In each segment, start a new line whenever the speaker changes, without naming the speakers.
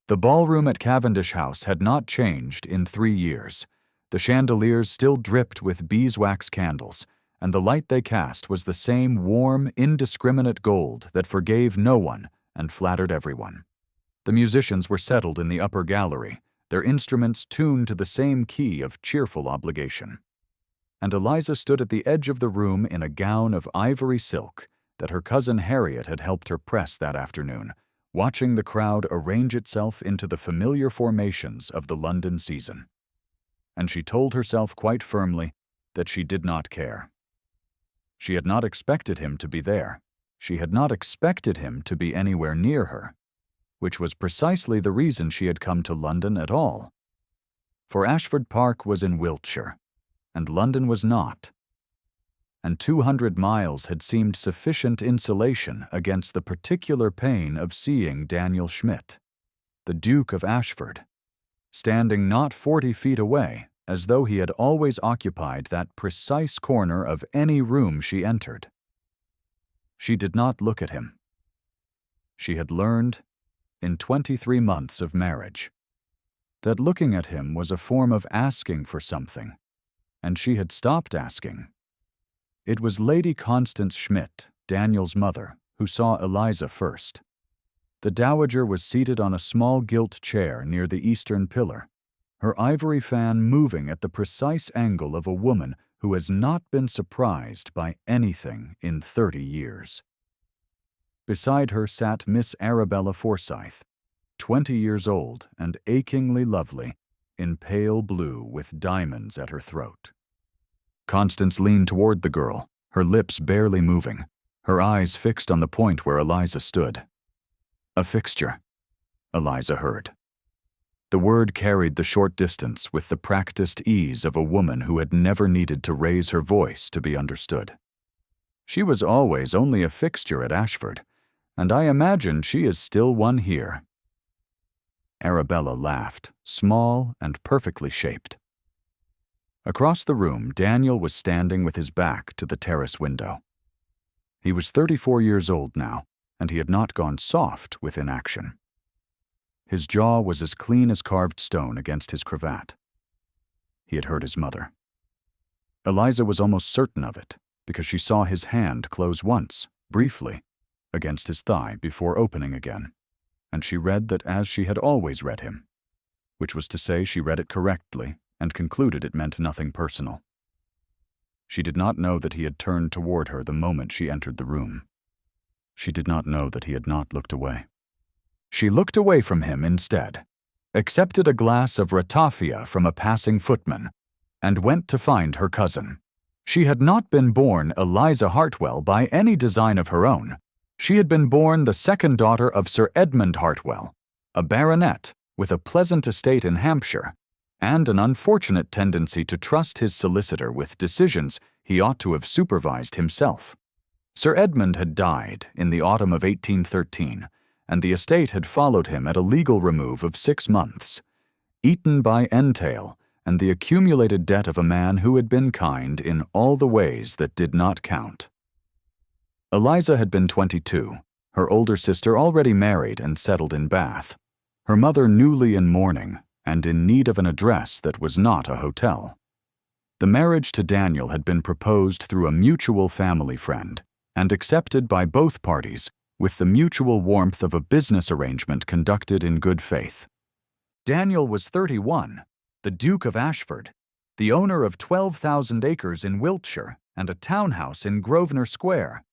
The ballroom at Cavendish House had not changed in 3 years. The chandeliers still dripped with beeswax candles, and the light they cast was the same warm, indiscriminate gold that forgave no one and flattered everyone. The musicians were settled in the upper gallery, their instruments tuned to the same key of cheerful obligation. And Eliza stood at the edge of the room in a gown of ivory silk that her cousin Harriet had helped her press that afternoon, watching the crowd arrange itself into the familiar formations of the London season. And she told herself quite firmly that she did not care. She had not expected him to be there. She had not expected him to be anywhere near her, which was precisely the reason she had come to London at all. For Ashford Park was in Wiltshire, and London was not. And 200 miles had seemed sufficient insulation against the particular pain of seeing Daniel Schmidt, the Duke of Ashford, standing not 40 feet away, as though he had always occupied that precise corner of any room she entered. She did not look at him. She had learned, in 23 months of marriage, that looking at him was a form of asking for something, and she had stopped asking. It was Lady Constance Schmidt, Daniel's mother, who saw Eliza first. The dowager was seated on a small gilt chair near the eastern pillar, her ivory fan moving at the precise angle of a woman who has not been surprised by anything in 30 years. Beside her sat Miss Arabella Forsyth, 20 years old and achingly lovely, in pale blue with diamonds at her throat. Constance leaned toward the girl, her lips barely moving, her eyes fixed on the point where Eliza stood. "A fixture," Eliza heard. The word carried the short distance with the practiced ease of a woman who had never needed to raise her voice to be understood. She was always only a fixture at Ashford, and I imagine she is still one here. Arabella laughed, small and perfectly shaped. Across the room, Daniel was standing with his back to the terrace window. He was 34 years old now, and he had not gone soft with inaction. His jaw was as clean as carved stone against his cravat. He had hurt his mother. Eliza was almost certain of it, because she saw his hand close once, briefly, against his thigh before opening again, and she read that as she had always read him, which was to say she read it correctly and concluded it meant nothing personal. She did not know that he had turned toward her the moment she entered the room. She did not know that he had not looked away. She looked away from him instead, accepted a glass of ratafia from a passing footman, and went to find her cousin. She had not been born Eliza Hartwell by any design of her own. She had been born the second daughter of Sir Edmund Hartwell, a baronet with a pleasant estate in Hampshire, and an unfortunate tendency to trust his solicitor with decisions he ought to have supervised himself. Sir Edmund had died in the autumn of 1813, and the estate had followed him at a legal remove of 6 months, eaten by entail and the accumulated debt of a man who had been kind in all the ways that did not count. Eliza had been 22, her older sister already married and settled in Bath, her mother newly in mourning and in need of an address that was not a hotel. The marriage to Daniel had been proposed through a mutual family friend and accepted by both parties with the mutual warmth of a business arrangement conducted in good faith. Daniel was 31, the Duke of Ashford, the owner of 12,000 acres in Wiltshire and a townhouse in Grosvenor Square,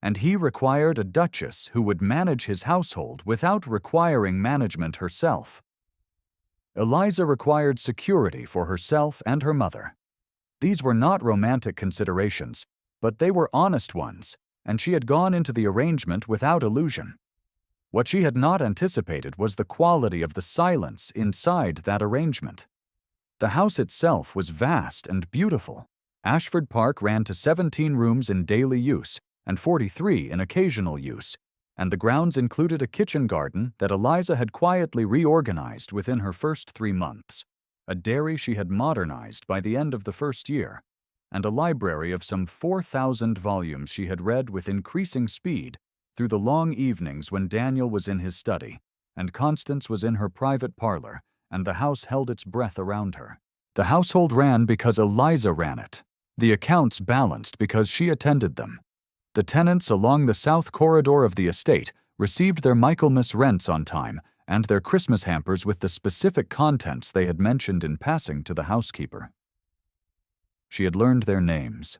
and he required a duchess who would manage his household without requiring management herself. Eliza required security for herself and her mother. These were not romantic considerations, but they were honest ones, and she had gone into the arrangement without illusion. What she had not anticipated was the quality of the silence inside that arrangement. The house itself was vast and beautiful. Ashford Park ran to 17 rooms in daily use and 43 in occasional use, and the grounds included a kitchen garden that Eliza had quietly reorganized within her first 3 months, a dairy she had modernized by the end of the first year, and a library of some 4,000 volumes she had read with increasing speed through the long evenings when Daniel was in his study and Constance was in her private parlor, and the house held its breath around her. The household ran because Eliza ran it. The accounts balanced because she attended them. The tenants along the south corridor of the estate received their Michaelmas rents on time and their Christmas hampers with the specific contents they had mentioned in passing to the housekeeper. She had learned their names.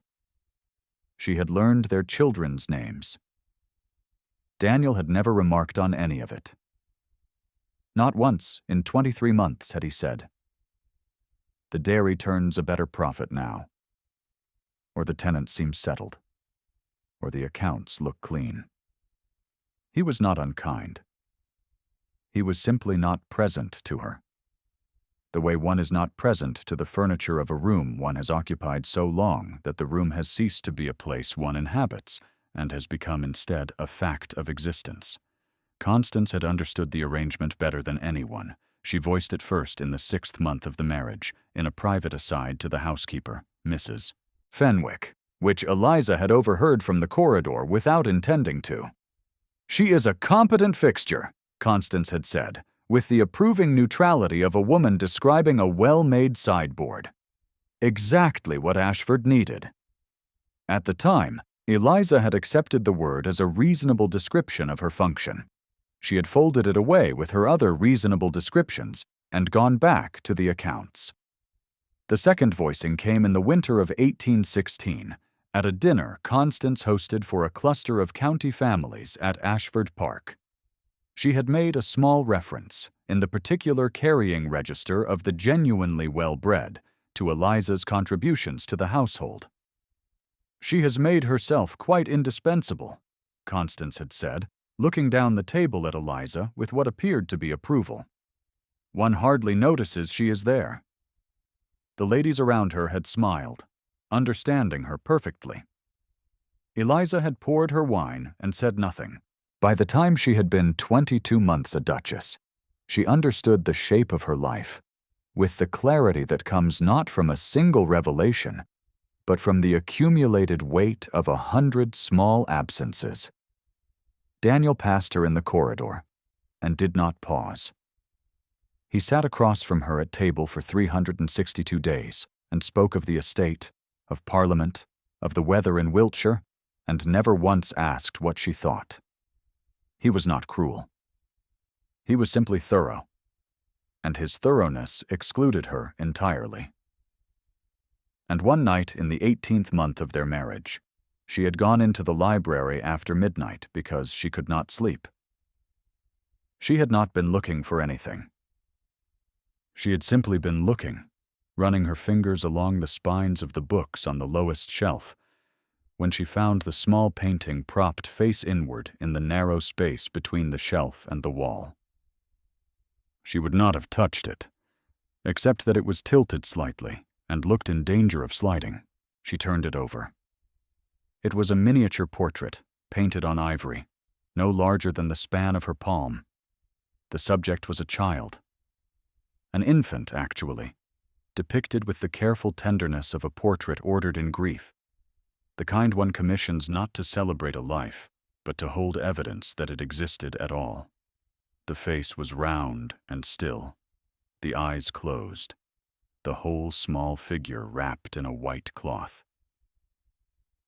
She had learned their children's names. Daniel had never remarked on any of it. Not once in 23 months had he said, "The dairy turns a better profit now," or "The tenant seems settled," or "The accounts look clean." He was not unkind. He was simply not present to her. The way one is not present to the furniture of a room one has occupied so long that the room has ceased to be a place one inhabits and has become instead a fact of existence. Constance had understood the arrangement better than anyone. She voiced it first in the 6th month of the marriage, in a private aside to the housekeeper, Mrs. Fenwick, which Eliza had overheard from the corridor without intending to. "She is a competent fixture," Constance had said, with the approving neutrality of a woman describing a well-made sideboard. Exactly what Ashford needed. At the time, Eliza had accepted the word as a reasonable description of her function. She had folded it away with her other reasonable descriptions and gone back to the accounts. The second voicing came in the winter of 1816, at a dinner Constance hosted for a cluster of county families at Ashford Park. She had made a small reference, in the particular carrying register of the genuinely well-bred, to Eliza's contributions to the household. "She has made herself quite indispensable," Constance had said, looking down the table at Eliza with what appeared to be approval. "One hardly notices she is there." The ladies around her had smiled, understanding her perfectly. Eliza had poured her wine and said nothing. By the time she had been 22 months a duchess, she understood the shape of her life, with the clarity that comes not from a single revelation, but from the accumulated weight of 100 small absences. Daniel passed her in the corridor, and did not pause. He sat across from her at table for 362 days, and spoke of the estate, of Parliament, of the weather in Wiltshire, and never once asked what she thought. He was not cruel. He was simply thorough, and his thoroughness excluded her entirely. And one night in the 18th month of their marriage, she had gone into the library after midnight because she could not sleep. She had not been looking for anything. She had simply been looking, running her fingers along the spines of the books on the lowest shelf, when she found the small painting propped face inward in the narrow space between the shelf and the wall. She would not have touched it, except that it was tilted slightly and looked in danger of sliding. She turned it over. It was a miniature portrait, painted on ivory, no larger than the span of her palm. The subject was a child. An infant, actually, depicted with the careful tenderness of a portrait ordered in grief. The kind one commissions not to celebrate a life, but to hold evidence that it existed at all. The face was round and still, the eyes closed, the whole small figure wrapped in a white cloth.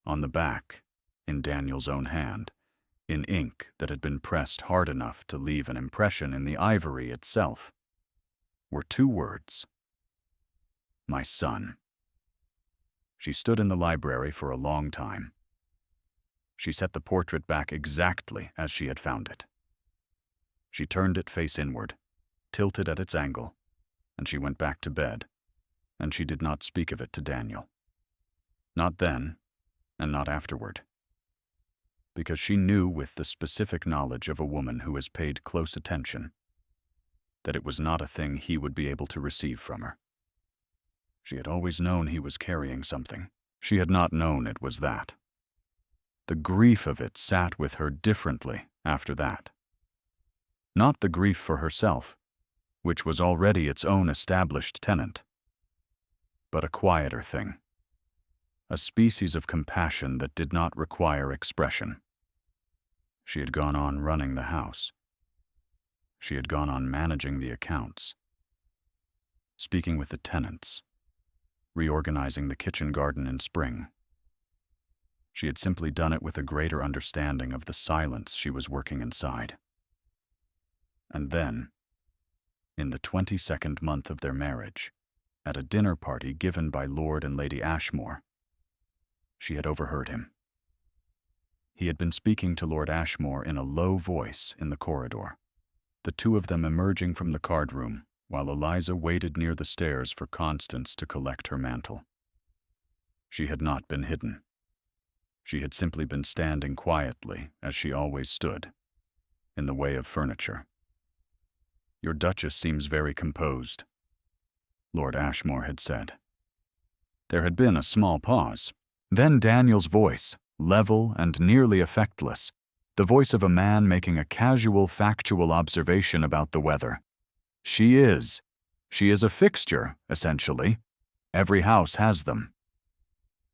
On the back, in Daniel's own hand, in ink that had been pressed hard enough to leave an impression in the ivory itself, were 2 words: "My son." She stood in the library for a long time. She set the portrait back exactly as she had found it. She turned it face inward, tilted at its angle, and she went back to bed, and she did not speak of it to Daniel. Not then, and not afterward. Because she knew with the specific knowledge of a woman who has paid close attention that it was not a thing he would be able to receive from her. She had always known he was carrying something. She had not known it was that. The grief of it sat with her differently after that. Not the grief for herself, which was already its own established tenant, but a quieter thing, a species of compassion that did not require expression. She had gone on running the house. She had gone on managing the accounts, speaking with the tenants, reorganizing the kitchen garden in spring. She had simply done it with a greater understanding of the silence she was working inside. And then, in the 22nd month of their marriage, at a dinner party given by Lord and Lady Ashmore, she had overheard him. He had been speaking to Lord Ashmore in a low voice in the corridor, the two of them emerging from the card room while Eliza waited near the stairs for Constance to collect her mantle. She had not been hidden. She had simply been standing quietly, as she always stood, in the way of furniture. "Your Duchess seems very composed," Lord Ashmore had said. There had been a small pause. Then Daniel's voice, level and nearly effectless, the voice of a man making a casual, factual observation about the weather. She is a fixture, essentially. Every house has them."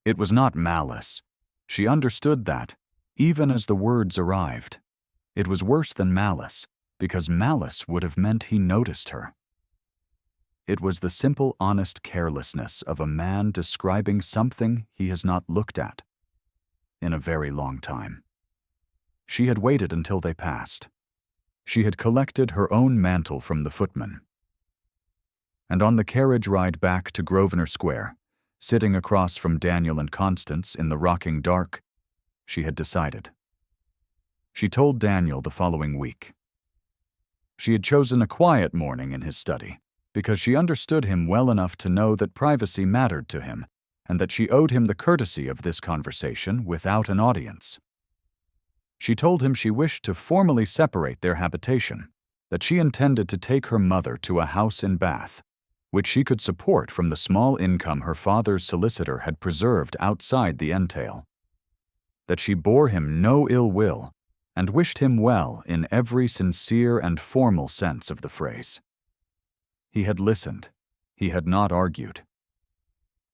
It was not malice. She understood that, even as the words arrived. It was worse than malice, because malice would have meant he noticed her. It was the simple, honest carelessness of a man describing something he has not looked at in a very long time. She had waited until they passed. She had collected her own mantle from the footman. And on the carriage ride back to Grosvenor Square, sitting across from Daniel and Constance in the rocking dark, she had decided. She told Daniel the following week. She had chosen a quiet morning in his study because she understood him well enough to know that privacy mattered to him and that she owed him the courtesy of this conversation without an audience. She told him she wished to formally separate their habitation, that she intended to take her mother to a house in Bath, which she could support from the small income her father's solicitor had preserved outside the entail, that she bore him no ill will and wished him well in every sincere and formal sense of the phrase. He had listened. He had not argued.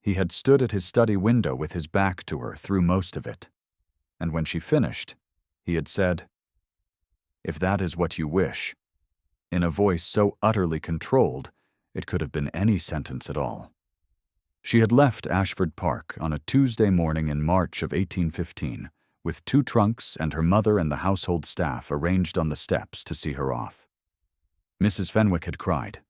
He had stood at his study window with his back to her through most of it, and when she finished, he had said, "If that is what you wish," in a voice so utterly controlled it could have been any sentence at all. She had left Ashford Park on a Tuesday morning in March of 1815, with 2 trunks and her mother and the household staff arranged on the steps to see her off. Mrs. Fenwick had cried.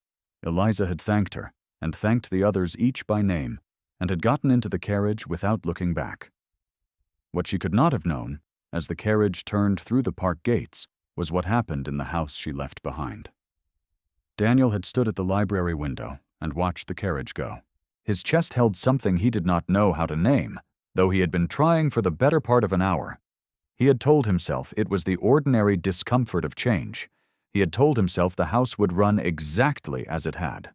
Eliza had thanked her, and thanked the others each by name, and had gotten into the carriage without looking back. What she could not have known, as the carriage turned through the park gates, was what happened in the house she left behind. Daniel had stood at the library window and watched the carriage go. His chest held something he did not know how to name, though he had been trying for the better part of an hour. He had told himself it was the ordinary discomfort of change. He had told himself the house would run exactly as it had.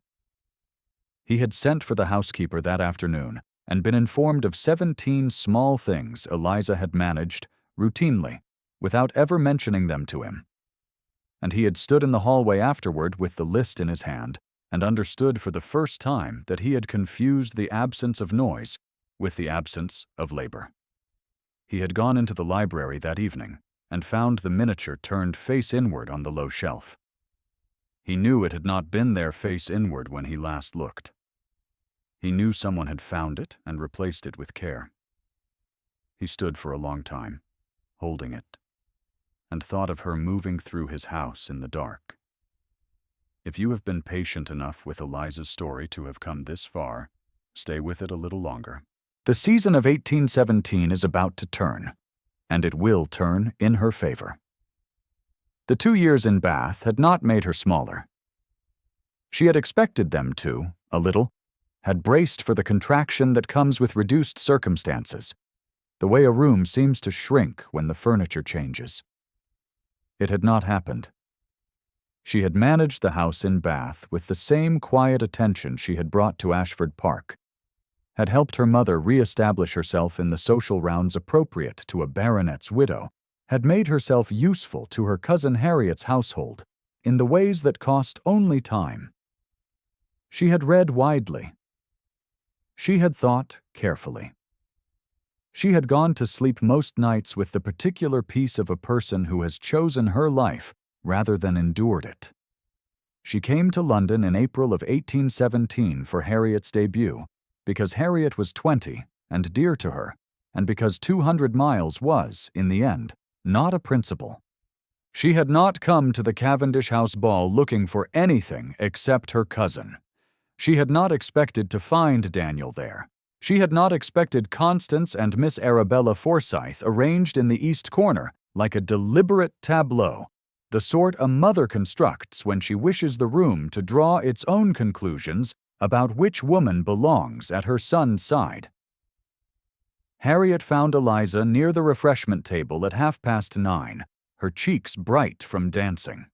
He had sent for the housekeeper that afternoon and been informed of 17 small things Eliza had managed, routinely, without ever mentioning them to him. And he had stood in the hallway afterward with the list in his hand and understood for the first time that he had confused the absence of noise with the absence of labor. He had gone into the library that evening and found the miniature turned face inward on the low shelf. He knew it had not been there face inward when he last looked. He knew someone had found it and replaced it with care. He stood for a long time, holding it, and thought of her moving through his house in the dark. If you have been patient enough with Eliza's story to have come this far, stay with it a little longer. The season of 1817 is about to turn, and it will turn in her favor. The 2 years in Bath had not made her smaller. She had expected them to, a little, had braced for the contraction that comes with reduced circumstances, the way a room seems to shrink when the furniture changes. It had not happened. She had managed the house in Bath with the same quiet attention she had brought to Ashford Park, had helped her mother re-establish herself in the social rounds appropriate to a baronet's widow, had made herself useful to her cousin Harriet's household in the ways that cost only time. She had read widely. She had thought carefully. She had gone to sleep most nights with the particular peace of a person who has chosen her life rather than endured it. She came to London in April of 1817 for Harriet's debut, because Harriet was 20 and dear to her, and because 200 miles was, in the end, not a principle. She had not come to the Cavendish House ball looking for anything except her cousin. She had not expected to find Daniel there. She had not expected Constance and Miss Arabella Forsyth arranged in the east corner like a deliberate tableau, the sort a mother constructs when she wishes the room to draw its own conclusions about which woman belongs at her son's side. Harriet found Eliza near the refreshment table at 9:30, her cheeks bright from dancing.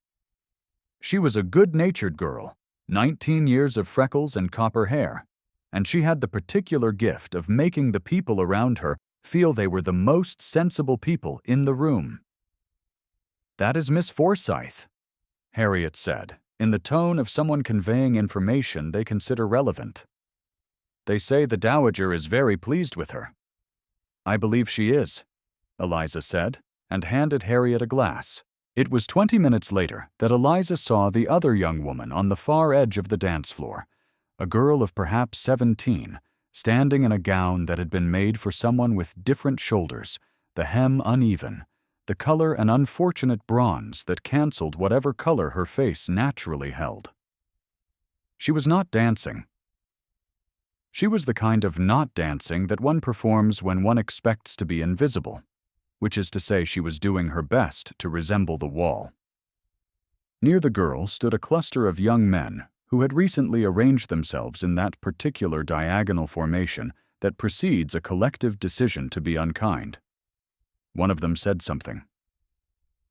She was a good-natured girl, 19 years of freckles and copper hair, and she had the particular gift of making the people around her feel they were the most sensible people in the room. "That is Miss Forsyth," Harriet said, in the tone of someone conveying information they consider relevant. "They say the Dowager is very pleased with her." "I believe she is," Eliza said, and handed Harriet a glass. It was 20 minutes later that Eliza saw the other young woman on the far edge of the dance floor, a girl of perhaps 17, standing in a gown that had been made for someone with different shoulders, the hem uneven, the color an unfortunate bronze that canceled whatever color her face naturally held. She was not dancing. She was the kind of not dancing that one performs when one expects to be invisible, which is to say she was doing her best to resemble the wall. Near the girl stood a cluster of young men who had recently arranged themselves in that particular diagonal formation that precedes a collective decision to be unkind. One of them said something.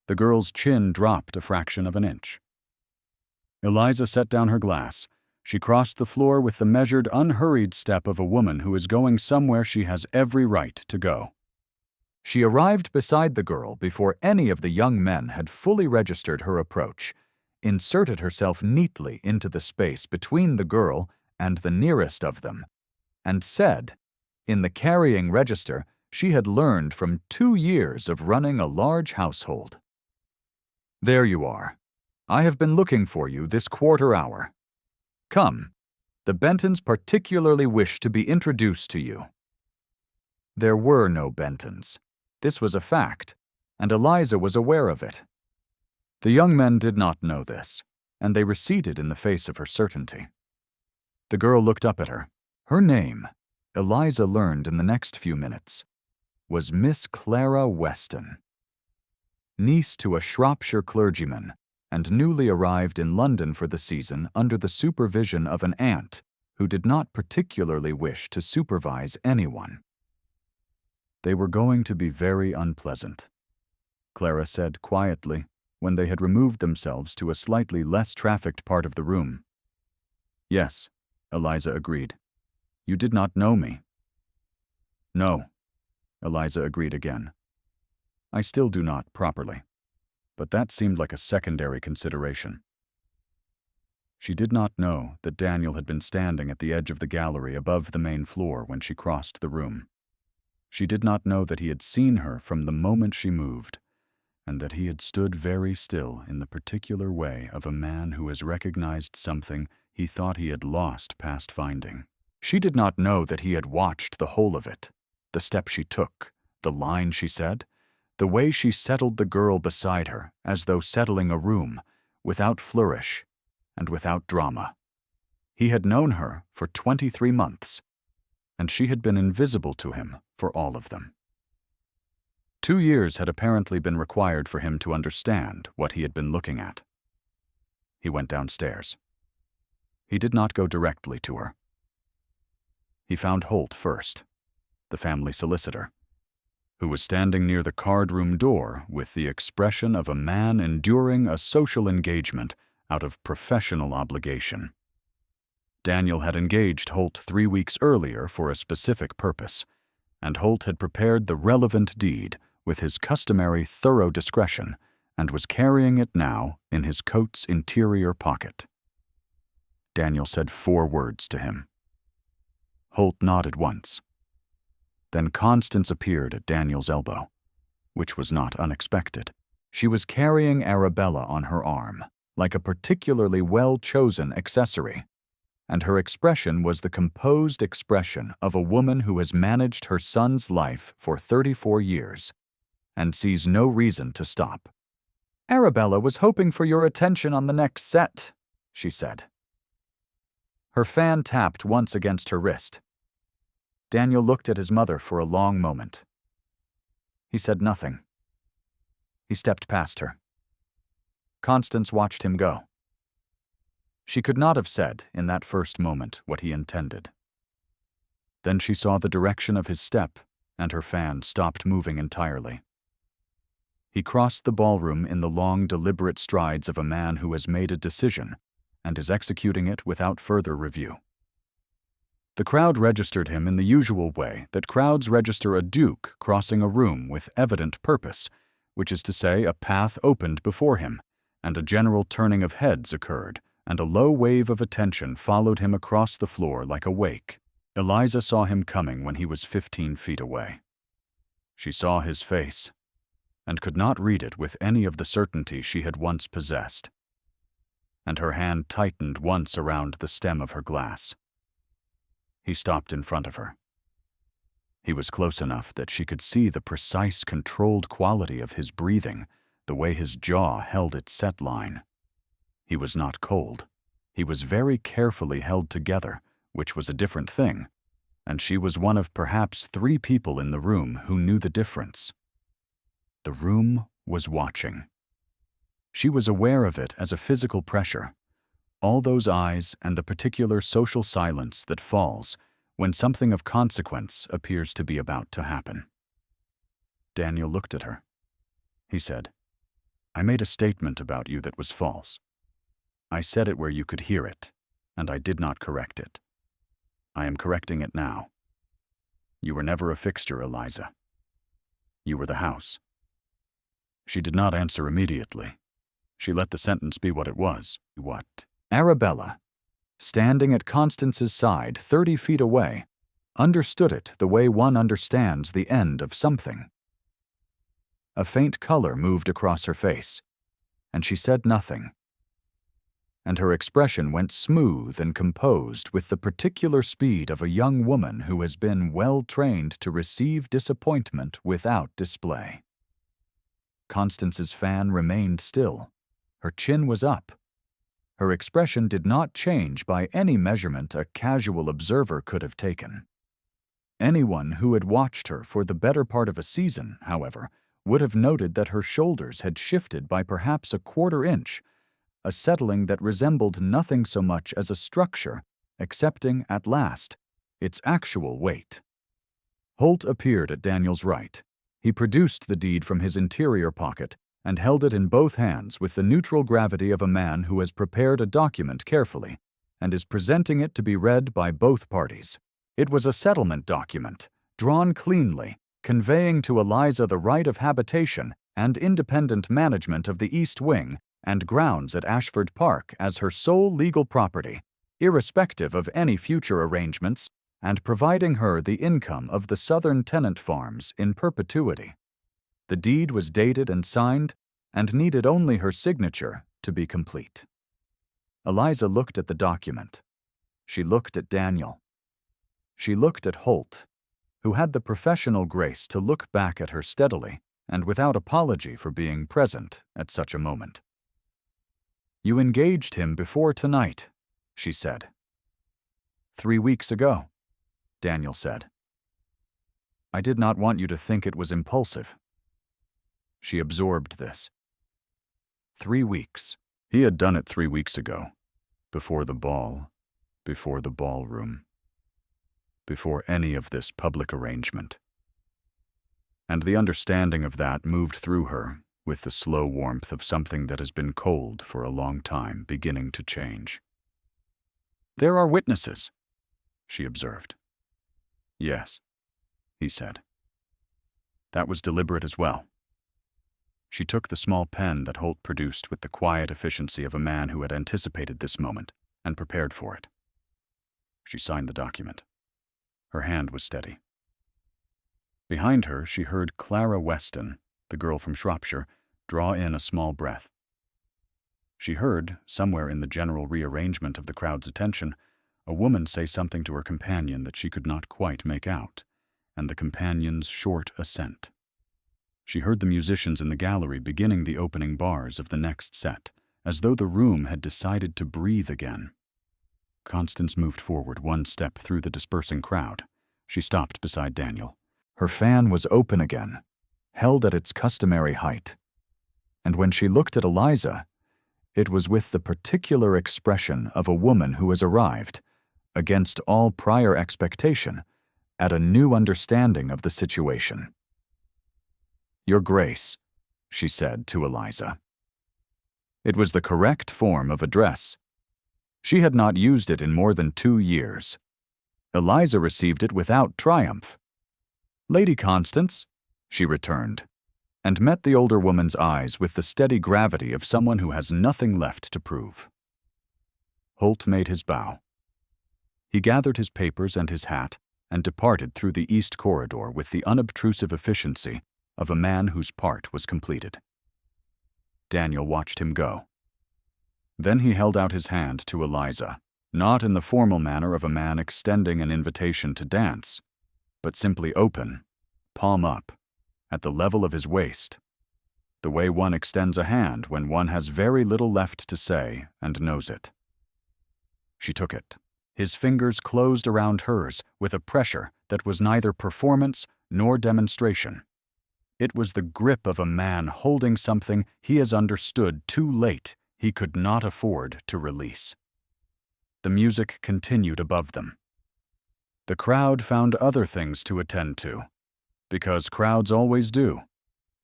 The girl's chin dropped a fraction of an inch. Eliza set down her glass. She crossed the floor with the measured, unhurried step of a woman who is going somewhere she has every right to go. She arrived beside the girl before any of the young men had fully registered her approach, inserted herself neatly into the space between the girl and the nearest of them, and said, in the carrying register she had learned from 2 years of running a large household, "There you are. I have been looking for you this quarter hour. Come, the Bentons particularly wish to be introduced to you." There were no Bentons. This was a fact, and Eliza was aware of it. The young men did not know this, and they receded in the face of her certainty. The girl looked up at her. Her name, Eliza learned in the next few minutes, was Miss Clara Weston. Niece to a Shropshire clergyman, and newly arrived in London for the season under the supervision of an aunt who did not particularly wish to supervise anyone. They were going to be very unpleasant, Clara said quietly when they had removed themselves to a slightly less trafficked part of the room. "Yes," Eliza agreed. "You did not know me." "No," Eliza agreed again. "I still do not properly, but that seemed like a secondary consideration." She did not know that Daniel had been standing at the edge of the gallery above the main floor when she crossed the room. She did not know that he had seen her from the moment she moved, and that he had stood very still in the particular way of a man who has recognized something he thought he had lost past finding. She did not know that he had watched the whole of it, the step she took, the line she said, the way she settled the girl beside her as though settling a room, without flourish and without drama. He had known her for 23 months, and she had been invisible to him for all of them. 2 years had apparently been required for him to understand what he had been looking at. He went downstairs. He did not go directly to her. He found Holt first, the family solicitor, who was standing near the card-room door with the expression of a man enduring a social engagement out of professional obligation. Daniel had engaged Holt 3 weeks earlier for a specific purpose, and Holt had prepared the relevant deed with his customary thorough discretion and was carrying it now in his coat's interior pocket. Daniel said 4 words to him. Holt nodded once. Then Constance appeared at Daniel's elbow, which was not unexpected. She was carrying Arabella on her arm, like a particularly well-chosen accessory, and her expression was the composed expression of a woman who has managed her son's life for 34 years and sees no reason to stop. "Arabella was hoping for your attention on the next set," she said. Her fan tapped once against her wrist. Daniel looked at his mother for a long moment. He said nothing. He stepped past her. Constance watched him go. She could not have said, in that first moment, what he intended. Then she saw the direction of his step, and her fan stopped moving entirely. He crossed the ballroom in the long, deliberate strides of a man who has made a decision and is executing it without further review. The crowd registered him in the usual way that crowds register a duke crossing a room with evident purpose, which is to say, a path opened before him, and a general turning of heads occurred, and a low wave of attention followed him across the floor like a wake. Eliza saw him coming when he was 15 feet away. She saw his face, and could not read it with any of the certainty she had once possessed. And her hand tightened once around the stem of her glass. He stopped in front of her. He was close enough that she could see the precise, controlled quality of his breathing, the way his jaw held its set line. He was not cold. He was very carefully held together, which was a different thing, and she was one of perhaps 3 people in the room who knew the difference. The room was watching. She was aware of it as a physical pressure, all those eyes and the particular social silence that falls when something of consequence appears to be about to happen. Daniel looked at her. He said, "I made a statement about you that was false. I said it where you could hear it, and I did not correct it. I am correcting it now. You were never a fixture, Eliza. You were the house." She did not answer immediately. She let the sentence be what it was. What? Arabella, standing at Constance's side 30 feet away, understood it the way one understands the end of something. A faint color moved across her face, and she said nothing. And her expression went smooth and composed with the particular speed of a young woman who has been well trained to receive disappointment without display. Constance's fan remained still. Her chin was up. Her expression did not change by any measurement a casual observer could have taken. Anyone who had watched her for the better part of a season, however, would have noted that her shoulders had shifted by perhaps a 1/4 inch, a settling that resembled nothing so much as a structure, accepting, at last, its actual weight. Holt appeared at Daniel's right. He produced the deed from his interior pocket and held it in both hands with the neutral gravity of a man who has prepared a document carefully and is presenting it to be read by both parties. It was a settlement document, drawn cleanly, conveying to Eliza the right of habitation and independent management of the East Wing and grounds at Ashford Park as her sole legal property, irrespective of any future arrangements, and providing her the income of the southern tenant farms in perpetuity. The deed was dated and signed, and needed only her signature to be complete. Eliza looked at the document. She looked at Daniel. She looked at Holt, who had the professional grace to look back at her steadily and without apology for being present at such a moment. "You engaged him before tonight," she said. "3 weeks ago," Daniel said. "I did not want you to think it was impulsive." She absorbed this. 3 weeks. He had done it 3 weeks ago, before the ball, before the ballroom, before any of this public arrangement. And the understanding of that moved through her with the slow warmth of something that has been cold for a long time beginning to change. "There are witnesses," she observed. "Yes," he said. "That was deliberate as well." She took the small pen that Holt produced with the quiet efficiency of a man who had anticipated this moment and prepared for it. She signed the document. Her hand was steady. Behind her, she heard Clara Weston, the girl from Shropshire, draw in a small breath. She heard, somewhere in the general rearrangement of the crowd's attention, a woman say something to her companion that she could not quite make out, and the companion's short assent. She heard the musicians in the gallery beginning the opening bars of the next set, as though the room had decided to breathe again. Constance moved forward one step through the dispersing crowd. She stopped beside Daniel. Her fan was open again, held at its customary height. And when she looked at Eliza, it was with the particular expression of a woman who has arrived, against all prior expectation, at a new understanding of the situation. "Your Grace," she said to Eliza. It was the correct form of address. She had not used it in more than 2 years. Eliza received it without triumph. "Lady Constance," she returned, and met the older woman's eyes with the steady gravity of someone who has nothing left to prove. Holt made his bow. He gathered his papers and his hat and departed through the east corridor with the unobtrusive efficiency of a man whose part was completed. Daniel watched him go. Then he held out his hand to Eliza, not in the formal manner of a man extending an invitation to dance, but simply open, palm up, at the level of his waist, the way one extends a hand when one has very little left to say and knows it. She took it. His fingers closed around hers with a pressure that was neither performance nor demonstration. It was the grip of a man holding something he has understood too late he could not afford to release. The music continued above them. The crowd found other things to attend to, because crowds always do,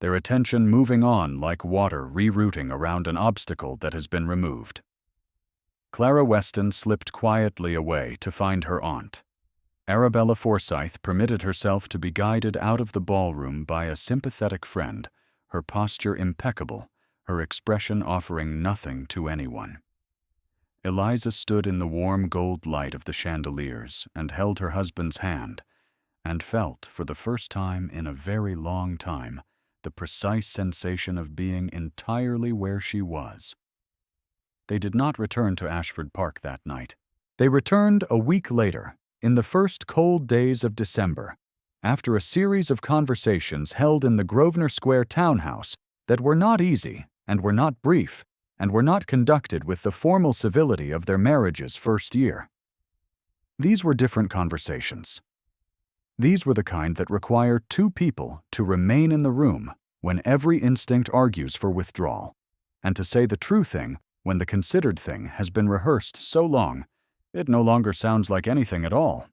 their attention moving on like water rerouting around an obstacle that has been removed. Clara Weston slipped quietly away to find her aunt. Arabella Forsyth permitted herself to be guided out of the ballroom by a sympathetic friend, her posture impeccable, her expression offering nothing to anyone. Eliza stood in the warm gold light of the chandeliers and held her husband's hand, and felt, for the first time in a very long time, the precise sensation of being entirely where she was. They did not return to Ashford Park that night. They returned a week later, in the first cold days of December, after a series of conversations held in the Grosvenor Square townhouse that were not easy and were not brief and were not conducted with the formal civility of their marriage's first year. These were different conversations. These were the kind that require 2 people to remain in the room when every instinct argues for withdrawal, and to say the true thing when the considered thing has been rehearsed so long it no longer sounds like anything at all.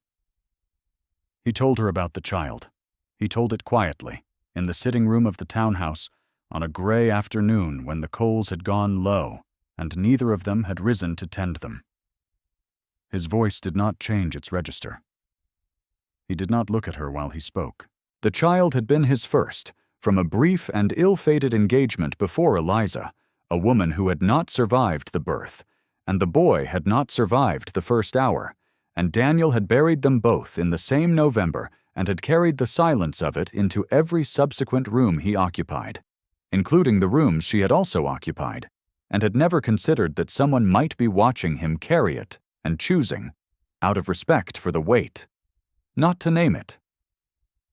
He told her about the child. He told it quietly, in the sitting room of the townhouse, on a gray afternoon when the coals had gone low and neither of them had risen to tend them. His voice did not change its register. He did not look at her while he spoke. The child had been his first, from a brief and ill-fated engagement before Eliza, a woman who had not survived the birth, and the boy had not survived the first hour, and Daniel had buried them both in the same November and had carried the silence of it into every subsequent room he occupied, including the rooms she had also occupied, and had never considered that someone might be watching him carry it and choosing, out of respect for the weight, not to name it.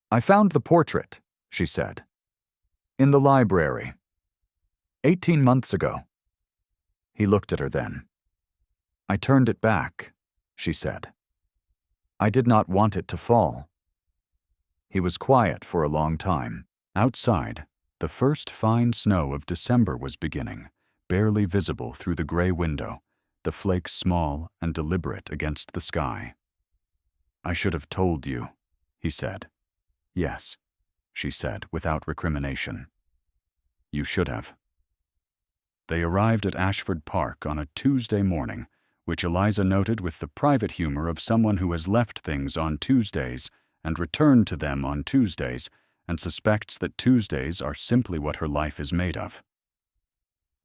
"I found the portrait," she said, "in the library. 18 months ago." He looked at her then. "I turned it back," she said. "I did not want it to fall." He was quiet for a long time. Outside, the first fine snow of December was beginning, barely visible through the gray window, the flakes small and deliberate against the sky. "I should have told you," he said. "Yes," she said without recrimination. "You should have." They arrived at Ashford Park on a Tuesday morning, which Eliza noted with the private humor of someone who has left things on Tuesdays and returned to them on Tuesdays and suspects that Tuesdays are simply what her life is made of.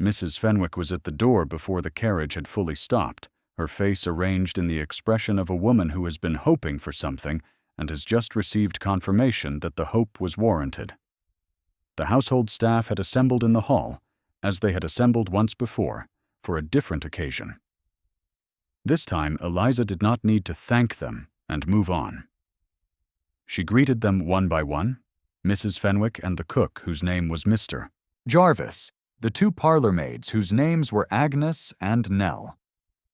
Mrs. Fenwick was at the door before the carriage had fully stopped, her face arranged in the expression of a woman who has been hoping for something and has just received confirmation that the hope was warranted. The household staff had assembled in the hall, as they had assembled once before, for a different occasion. This time, Eliza did not need to thank them and move on. She greeted them one by one, Mrs. Fenwick and the cook, whose name was Mr. Jarvis, the two parlor maids, whose names were Agnes and Nell,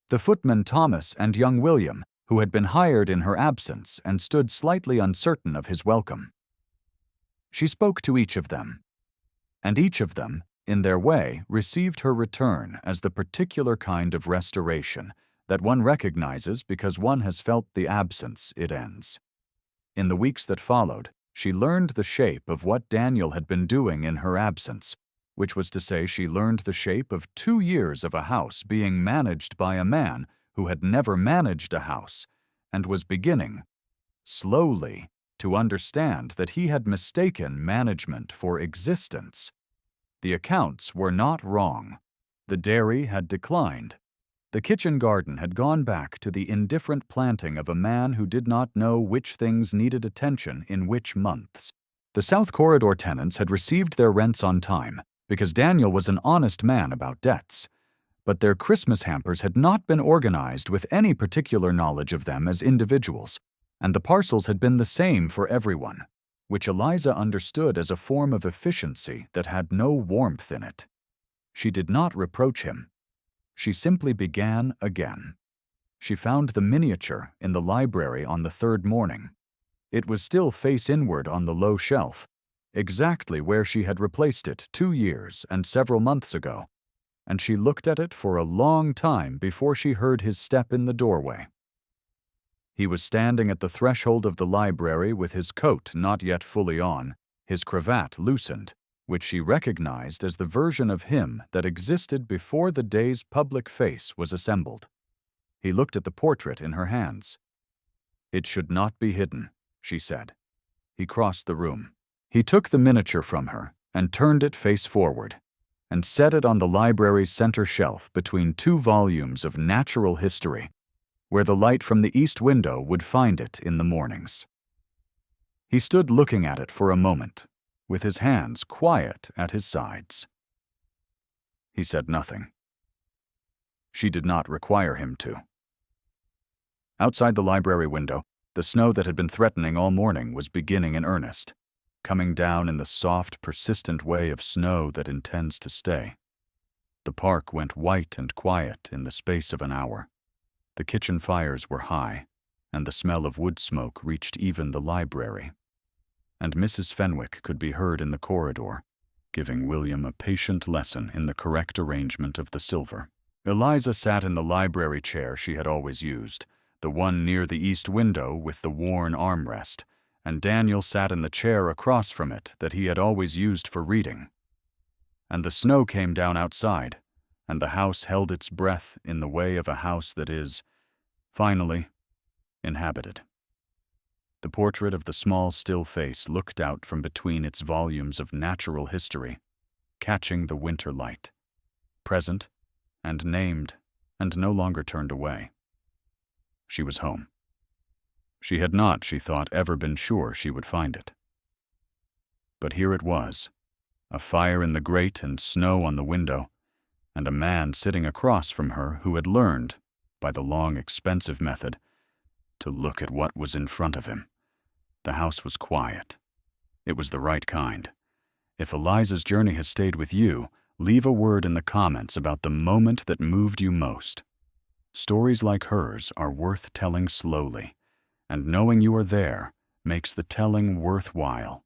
the footman Thomas, and young William, who had been hired in her absence and stood slightly uncertain of his welcome. She spoke to each of them, and each of them, in their way, received her return as the particular kind of restoration that one recognizes because one has felt the absence it ends. In the weeks that followed, she learned the shape of what Daniel had been doing in her absence, which was to say, she learned the shape of 2 years of a house being managed by a man who had never managed a house and was beginning, slowly, to understand that he had mistaken management for existence. The accounts were not wrong. The dairy had declined. The kitchen garden had gone back to the indifferent planting of a man who did not know which things needed attention in which months. The South Corridor tenants had received their rents on time because Daniel was an honest man about debts, but their Christmas hampers had not been organized with any particular knowledge of them as individuals, and the parcels had been the same for everyone, which Eliza understood as a form of efficiency that had no warmth in it. She did not reproach him. She simply began again. She found the miniature in the library on the third morning. It was still face inward on the low shelf, exactly where she had replaced it 2 years and several months ago, and she looked at it for a long time before she heard his step in the doorway. He was standing at the threshold of the library with his coat not yet fully on, his cravat loosened, which she recognized as the version of him that existed before the day's public face was assembled. He looked at the portrait in her hands. "It should not be hidden," she said. He crossed the room. He took the miniature from her and turned it face forward, and set it on the library's center shelf between 2 volumes of natural history, where the light from the east window would find it in the mornings. He stood looking at it for a moment, with his hands quiet at his sides. He said nothing. She did not require him to. Outside the library window, the snow that had been threatening all morning was beginning in earnest, coming down in the soft, persistent way of snow that intends to stay. The park went white and quiet in the space of an hour. The kitchen fires were high, and the smell of wood smoke reached even the library. And Mrs. Fenwick could be heard in the corridor, giving William a patient lesson in the correct arrangement of the silver. Eliza sat in the library chair she had always used, the one near the east window with the worn armrest, and Daniel sat in the chair across from it that he had always used for reading. And the snow came down outside, and the house held its breath in the way of a house that is, finally, inhabited. The portrait of the small, still face looked out from between its volumes of natural history, catching the winter light, present and named, and no longer turned away. She was home. She had not, she thought, ever been sure she would find it. But here it was, a fire in the grate and snow on the window, and a man sitting across from her who had learned, by the long, expensive method, to look at what was in front of him. The house was quiet. It was the right kind. If Eliza's journey has stayed with you, leave a word in the comments about the moment that moved you most. Stories like hers are worth telling slowly, and knowing you are there makes the telling worthwhile.